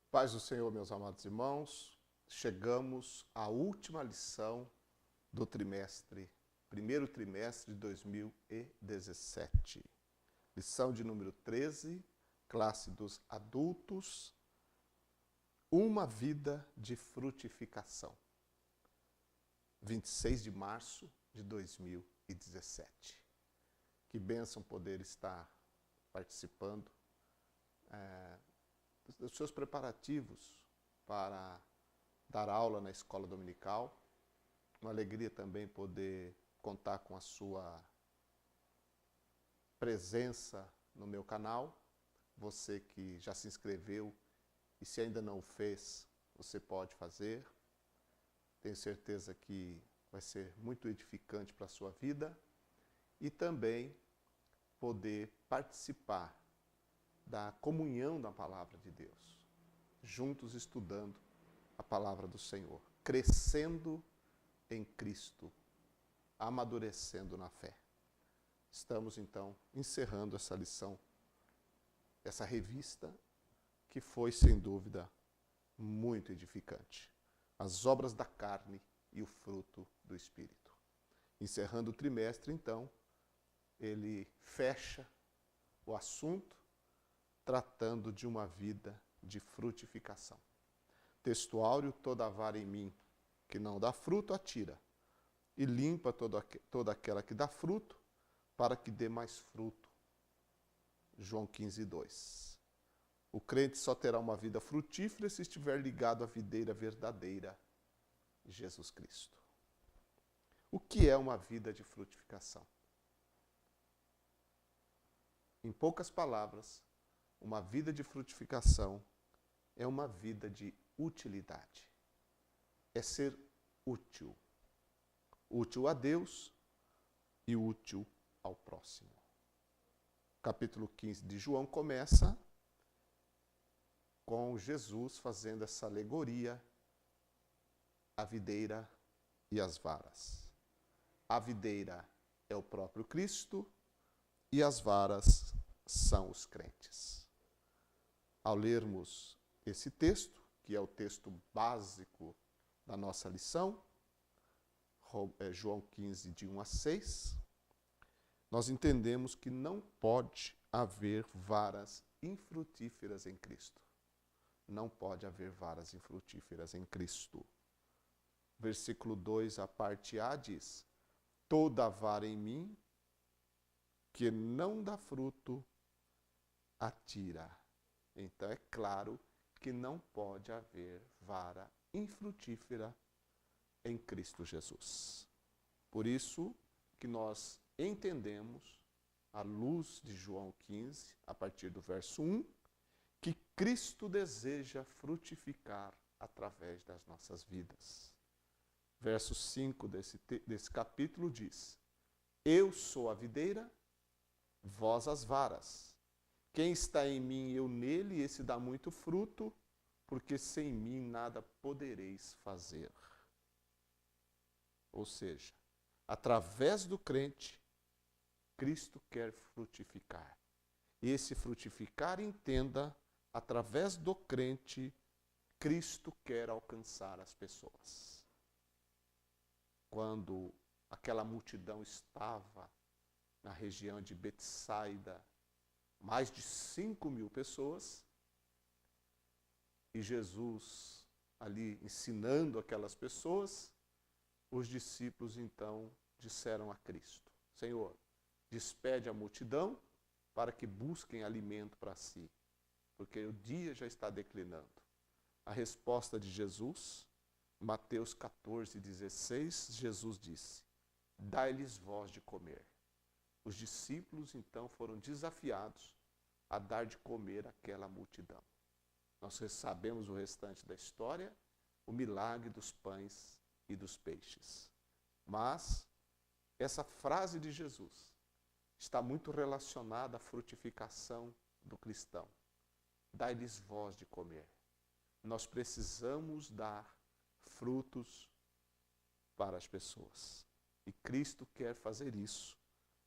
Paz do Senhor, meus amados irmãos, chegamos à última lição do primeiro trimestre de 2017. Lição de número 13, classe dos adultos, uma vida de frutificação. 26 de março de 2017. Que bênção poder estar participando dos seus preparativos para dar aula na escola dominical. Uma alegria também poder contar com a sua presença no meu canal. Você que já se inscreveu e se ainda não o fez, você pode fazer. Tenho certeza que vai ser muito edificante para a sua vida. E também poder participar da comunhão da palavra de Deus, juntos estudando a palavra do Senhor, crescendo em Cristo, amadurecendo na fé. Estamos então encerrando essa lição, essa revista, que foi sem dúvida muito edificante. As obras da carne e o fruto do Espírito. Encerrando o trimestre, então, ele fecha o assunto tratando de uma vida de frutificação. Texto áureo: toda vara em mim que não dá fruto, atira, e limpa toda aquela que dá fruto, para que dê mais fruto. João 15, 2. O crente só terá uma vida frutífera se estiver ligado à videira verdadeira, Jesus Cristo. O que é uma vida de frutificação? Em poucas palavras, uma vida de frutificação é uma vida de utilidade. É ser útil. Útil a Deus e útil ao próximo. Capítulo 15 de João começa com Jesus fazendo essa alegoria, a videira e as varas. A videira é o próprio Cristo e as varas são os crentes. Ao lermos esse texto, que é o texto básico da nossa lição, João 15, de 1 a 6, nós entendemos que não pode haver varas infrutíferas em Cristo. Não pode haver varas infrutíferas em Cristo. Versículo 2, a parte A diz: toda vara em mim que não dá fruto, atira. Então é claro que não pode haver vara infrutífera em Cristo Jesus. Por isso que nós entendemos, à luz de João 15, a partir do verso 1, que Cristo deseja frutificar através das nossas vidas. Verso 5 desse capítulo diz: eu sou a videira, vós as varas. Quem está em mim e eu nele, esse dá muito fruto, porque sem mim nada podereis fazer. Ou seja, através do crente, Cristo quer frutificar. E esse frutificar, entenda, através do crente, Cristo quer alcançar as pessoas. Quando aquela multidão estava na região de Betsaida, mais de 5.000 pessoas, e Jesus ali ensinando aquelas pessoas, os discípulos então disseram a Cristo: Senhor, despede a multidão para que busquem alimento para si, porque o dia já está declinando. A resposta de Jesus, Mateus 14, 16, Jesus disse: dai-lhes vós de comer. Os discípulos então foram desafiados a dar de comer àquela multidão. Nós sabemos o restante da história, o milagre dos pães e dos peixes. Mas essa frase de Jesus está muito relacionada à frutificação do cristão. Dai-lhes vós de comer. Nós precisamos dar frutos para as pessoas. E Cristo quer fazer isso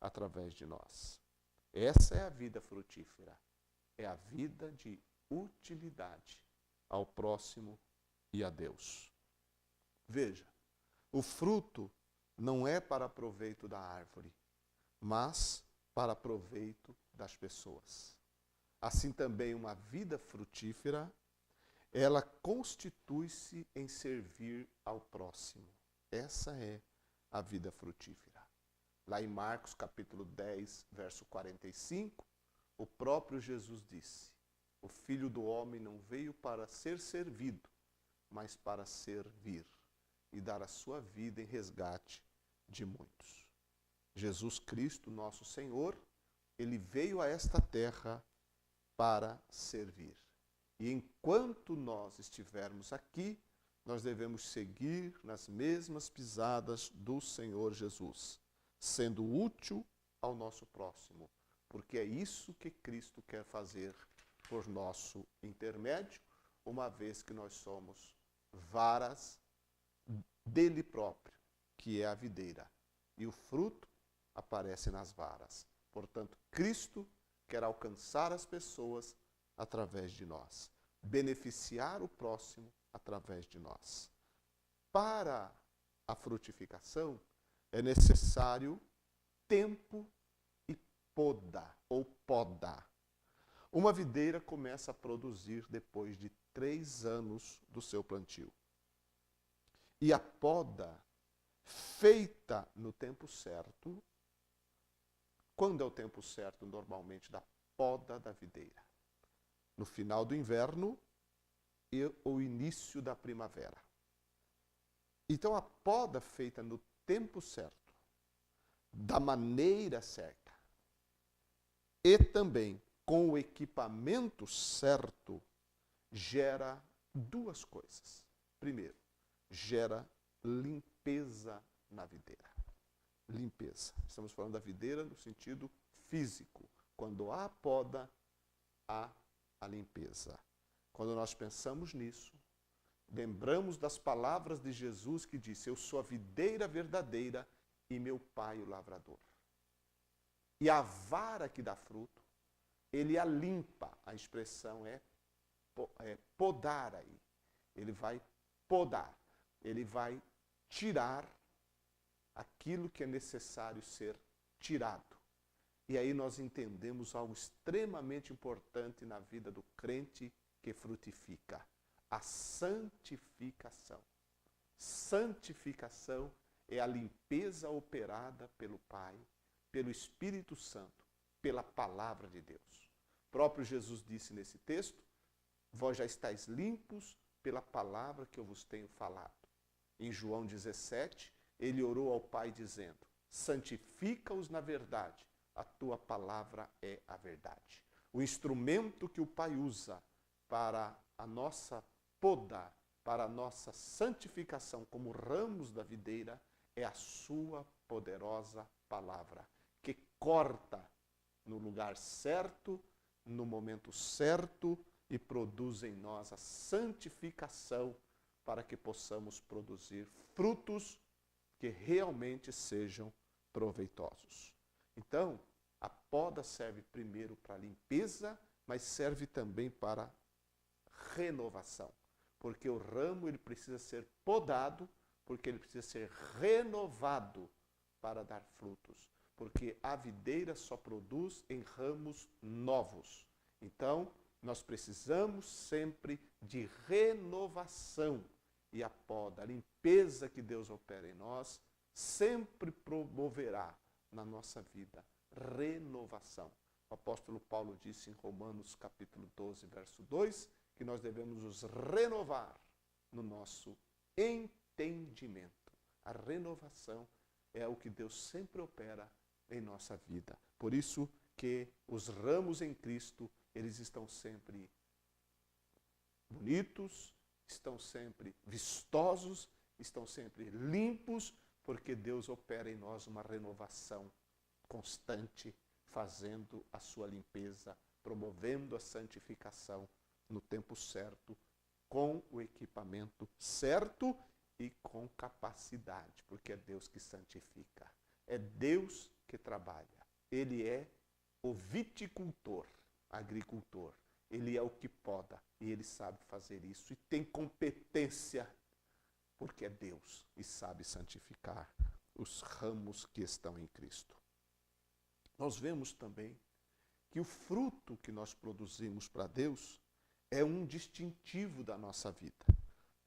através de nós. Essa é a vida frutífera. É a vida de utilidade. ao próximo e a Deus. Veja, o fruto não é para proveito da árvore, mas para proveito das pessoas. Assim também uma vida frutífera, ela constitui-se em servir ao próximo. Essa é a vida frutífera. Lá em Marcos capítulo 10, verso 45, o próprio Jesus disse: o Filho do Homem não veio para ser servido, mas para servir e dar a sua vida em resgate de muitos. Jesus Cristo, nosso Senhor, ele veio a esta terra para servir. E enquanto nós estivermos aqui, nós devemos seguir nas mesmas pisadas do Senhor Jesus, sendo útil ao nosso próximo, porque é isso que Cristo quer fazer por nosso intermédio, uma vez que nós somos varas dele próprio, que é a videira, e o fruto aparece nas varas. Portanto, Cristo quer alcançar as pessoas através de nós, beneficiar o próximo através de nós. Para a frutificação é necessário tempo e poda, ou poda. Uma videira começa a produzir depois de 3 anos do seu plantio. E a poda, feita no tempo certo, quando é o tempo certo, normalmente, da poda da videira? No final do inverno e o início da primavera. Então, a poda feita no tempo certo, da maneira certa, e também com o equipamento certo, gera 2 coisas. Primeiro, gera limpeza na videira. Limpeza. Estamos falando da videira no sentido físico. Quando há a poda, há a limpeza. Quando nós pensamos nisso, lembramos das palavras de Jesus que disse: eu sou a videira verdadeira e meu pai o lavrador. E a vara que dá fruto, ele a limpa. A expressão é podar aí. Ele vai podar. Ele vai tirar aquilo que é necessário ser tirado. E aí nós entendemos algo extremamente importante na vida do crente que frutifica: a santificação. Santificação é a limpeza operada pelo Pai, pelo Espírito Santo, pela palavra de Deus. O próprio Jesus disse nesse texto: vós já estáis limpos pela palavra que eu vos tenho falado. Em João 17, ele orou ao Pai dizendo: santifica-os na verdade, a tua palavra é a verdade. O instrumento que o Pai usa para a nossa poda, para a nossa santificação como ramos da videira, é a sua poderosa palavra, que corta no lugar certo, no momento certo, e produz em nós a santificação para que possamos produzir frutos que realmente sejam proveitosos. Então, a poda serve primeiro para limpeza, mas serve também para renovação. Porque o ramo ele precisa ser podado, porque ele precisa ser renovado para dar frutos. Porque a videira só produz em ramos novos. Então, nós precisamos sempre de renovação. E a poda, a limpeza que Deus opera em nós, sempre promoverá na nossa vida renovação. O apóstolo Paulo disse em Romanos capítulo 12, verso 2, que nós devemos nos renovar no nosso entendimento. A renovação é o que Deus sempre opera em nossa vida. Por isso que os ramos em Cristo, eles estão sempre bonitos, estão sempre vistosos, estão sempre limpos, porque Deus opera em nós uma renovação constante, fazendo a sua limpeza, promovendo a santificação no tempo certo, com o equipamento certo e com capacidade, porque é Deus que santifica, é Deus que trabalha. Ele é o viticultor, agricultor, Ele é o que poda e ele sabe fazer isso e tem competência, porque é Deus e sabe santificar os ramos que estão em Cristo. Nós vemos também que o fruto que nós produzimos para Deus é um distintivo da nossa vida.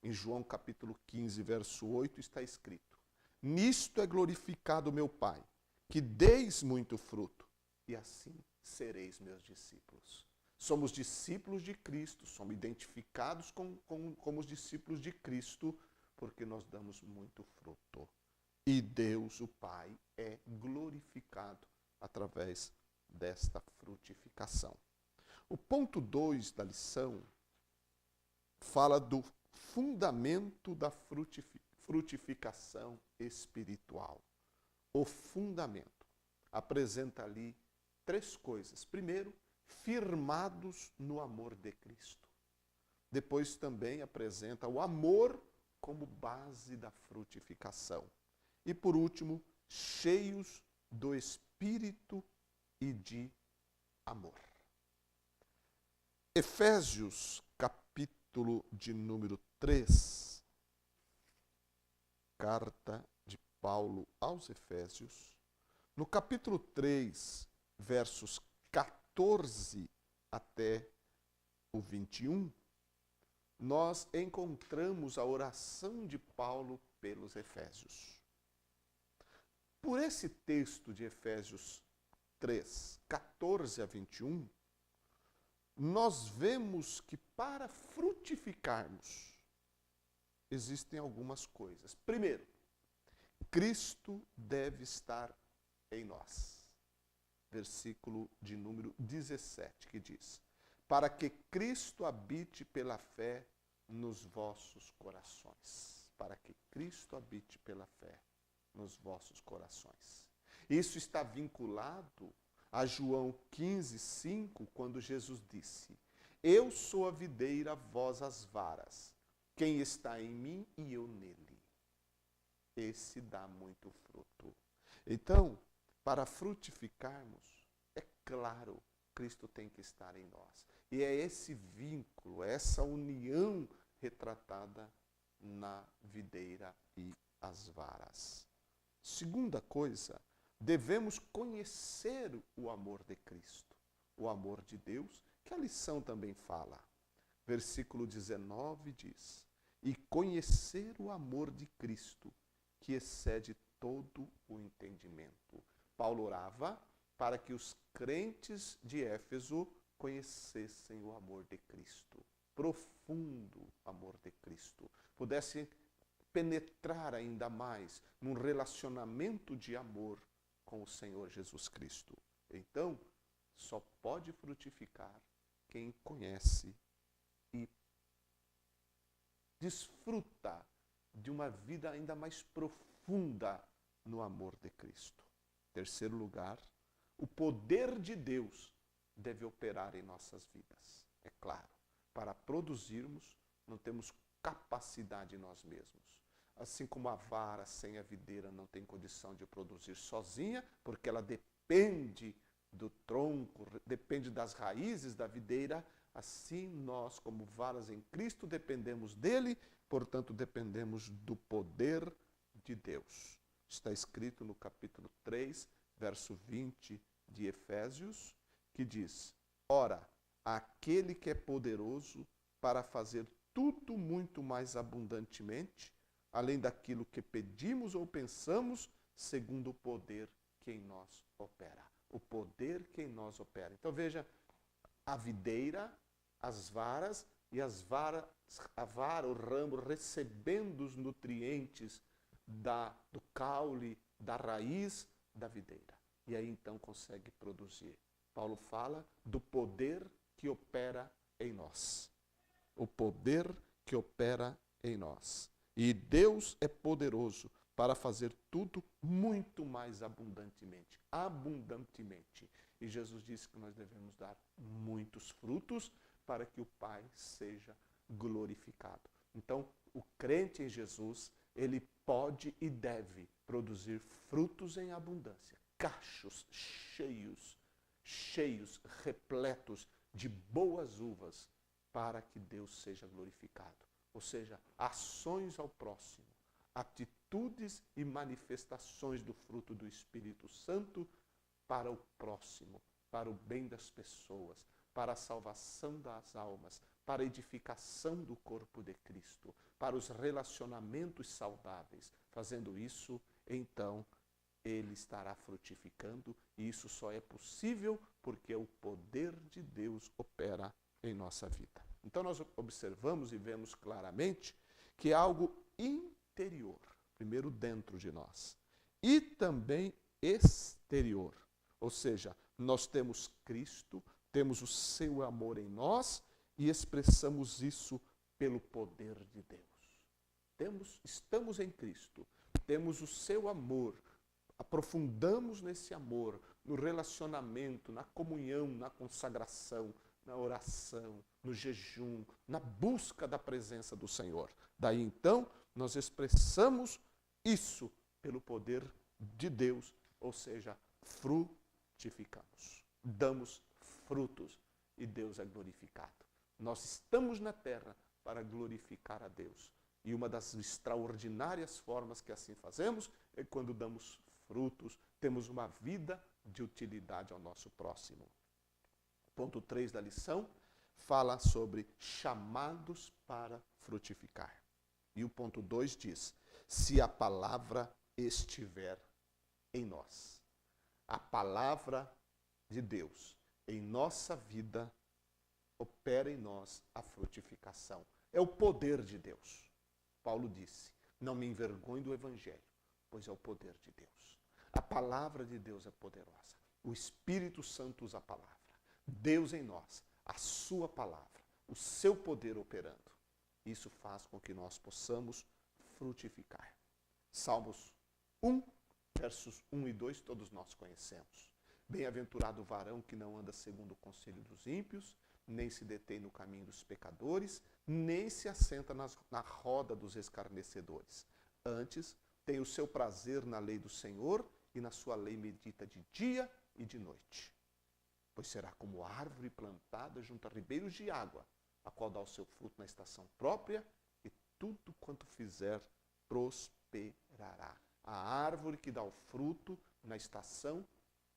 Em João capítulo 15, verso 8 está escrito: nisto é glorificado meu Pai, que deis muito fruto, e assim sereis meus discípulos. Somos discípulos de Cristo, somos identificados como os discípulos de Cristo, porque nós damos muito fruto. E Deus, o Pai, é glorificado através desta frutificação. O ponto 2 da lição fala do fundamento da frutificação espiritual. O fundamento apresenta ali 3 coisas. Primeiro, firmados no amor de Cristo. Depois também apresenta o amor como base da frutificação. E por último, cheios do Espírito e de amor. Efésios, capítulo de número 3, carta de Paulo aos Efésios, no capítulo 3, versos 14 até o 21, nós encontramos a oração de Paulo pelos Efésios. Por esse texto de Efésios 3, 14 a 21, nós vemos que para frutificarmos existem algumas coisas. Primeiro, Cristo deve estar em nós. Versículo de número 17, que diz: para que Cristo habite pela fé nos vossos corações. Para que Cristo habite pela fé nos vossos corações. Isso está vinculado a João 15, 5, quando Jesus disse: eu sou a videira, vós as varas. Quem está em mim e eu nele, esse dá muito fruto. Então, para frutificarmos, é claro, Cristo tem que estar em nós. E é esse vínculo, essa união retratada na videira e as varas. Segunda coisa, devemos conhecer o amor de Cristo, o amor de Deus, que a lição também fala. Versículo 19 diz: e conhecer o amor de Cristo, que excede todo o entendimento. Paulo orava para que os crentes de Éfeso conhecessem o amor de Cristo, profundo amor de Cristo, pudessem penetrar ainda mais num relacionamento de amor com o Senhor Jesus Cristo. Então, só pode frutificar quem conhece e desfruta de uma vida ainda mais profunda no amor de Cristo. Terceiro lugar, o poder de Deus deve operar em nossas vidas. É claro, para produzirmos, não temos capacidade em nós mesmos. Assim como a vara sem a videira não tem condição de produzir sozinha, porque ela depende do tronco, depende das raízes da videira, assim nós, como varas em Cristo, dependemos dele, portanto dependemos do poder de Deus. Está escrito no capítulo 3, verso 20 de Efésios, que diz: ora, aquele que é poderoso para fazer tudo muito mais abundantemente, além daquilo que pedimos ou pensamos, segundo o poder que em nós opera. O poder que em nós opera. Então veja, a videira, as varas e a vara, o ramo, recebendo os nutrientes do caule, da raiz da videira. E aí então consegue produzir. Paulo fala do poder que opera em nós. O poder que opera em nós. E Deus é poderoso para fazer tudo muito mais abundantemente. Abundantemente. E Jesus disse que nós devemos dar muitos frutos para que o Pai seja glorificado. Então, o crente em Jesus, ele pode e deve produzir frutos em abundância. Cachos cheios, repletos de boas uvas para que Deus seja glorificado. Ou seja, ações ao próximo, atitudes e manifestações do fruto do Espírito Santo para o próximo, para o bem das pessoas, para a salvação das almas, para a edificação do corpo de Cristo, para os relacionamentos saudáveis. Fazendo isso, então, ele estará frutificando, e isso só é possível porque o poder de Deus opera em nossa vida. Então nós observamos e vemos claramente que é algo interior, primeiro dentro de nós, e também exterior. Ou seja, nós temos Cristo, temos o seu amor em nós e expressamos isso pelo poder de Deus. Estamos em Cristo, temos o seu amor, aprofundamos nesse amor, no relacionamento, na comunhão, na consagração, na oração, no jejum, na busca da presença do Senhor. Daí então, nós expressamos isso pelo poder de Deus, ou seja, frutificamos, damos frutos e Deus é glorificado. Nós estamos na terra para glorificar a Deus. E uma das extraordinárias formas que assim fazemos é quando damos frutos, temos uma vida de utilidade ao nosso próximo. Ponto 3 da lição fala sobre chamados para frutificar. E o ponto 2 diz, se a palavra estiver em nós. A palavra de Deus em nossa vida opera em nós a frutificação. É o poder de Deus. Paulo disse, não me envergonhe do Evangelho, pois é o poder de Deus. A palavra de Deus é poderosa. O Espírito Santo usa a palavra. Deus em nós, a sua palavra, o seu poder operando. Isso faz com que nós possamos frutificar. Salmos 1, versos 1 e 2, todos nós conhecemos. Bem-aventurado o varão que não anda segundo o conselho dos ímpios, nem se detém no caminho dos pecadores, nem se assenta na roda dos escarnecedores. Antes, tem o seu prazer na lei do Senhor, e na sua lei medita de dia e de noite. Pois será como árvore plantada junto a ribeiros de água, a qual dá o seu fruto na estação própria, e tudo quanto fizer prosperará. A árvore que dá o fruto na estação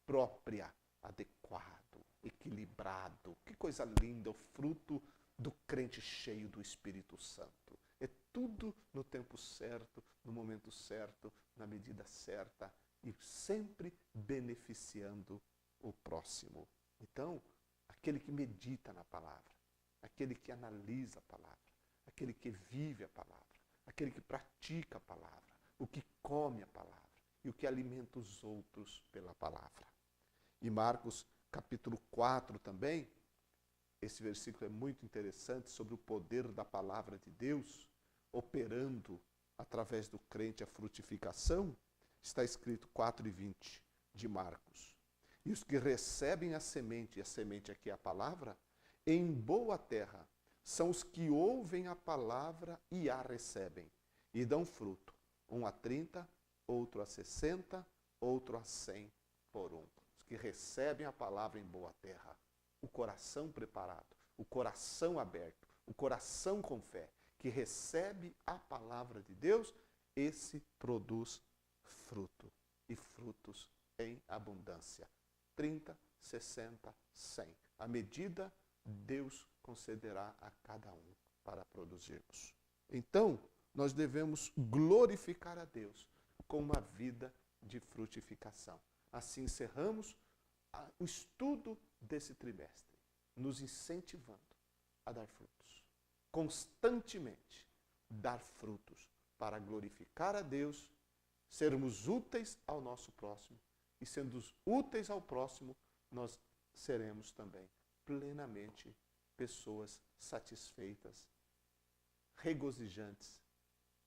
própria, adequado, equilibrado. Que coisa linda, o fruto do crente cheio do Espírito Santo. É tudo no tempo certo, no momento certo, na medida certa e sempre beneficiando o próximo. Então, aquele que medita na palavra, aquele que analisa a palavra, aquele que vive a palavra, aquele que pratica a palavra, o que come a palavra e o que alimenta os outros pela palavra. E Marcos capítulo 4 também, esse versículo é muito interessante sobre o poder da palavra de Deus, operando através do crente a frutificação. Está escrito 4:20 de Marcos. E os que recebem a semente, e a semente aqui é a palavra, em boa terra, são os que ouvem a palavra e a recebem, e dão fruto, um a 30, outro a 60, outro a 100 por um. Os que recebem a palavra em boa terra, o coração preparado, o coração aberto, o coração com fé, que recebe a palavra de Deus, esse produz fruto, e frutos em abundância. 30, 60, 100. A medida Deus concederá a cada um para produzirmos. Então, nós devemos glorificar a Deus com uma vida de frutificação. Assim encerramos o estudo desse trimestre, nos incentivando a dar frutos. Constantemente dar frutos para glorificar a Deus, sermos úteis ao nosso próximo. E sendo úteis ao próximo, nós seremos também plenamente pessoas satisfeitas, regozijantes,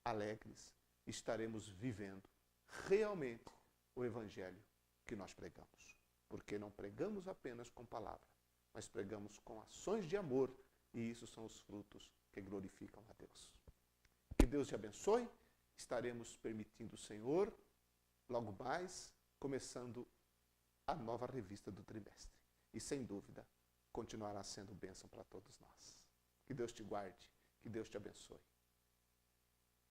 alegres. Estaremos vivendo realmente o Evangelho que nós pregamos. Porque não pregamos apenas com palavra, mas pregamos com ações de amor, e isso são os frutos que glorificam a Deus. Que Deus te abençoe. Estaremos permitindo o Senhor, logo mais, começando a nova revista do trimestre. E sem dúvida, continuará sendo bênção para todos nós. Que Deus te guarde, que Deus te abençoe.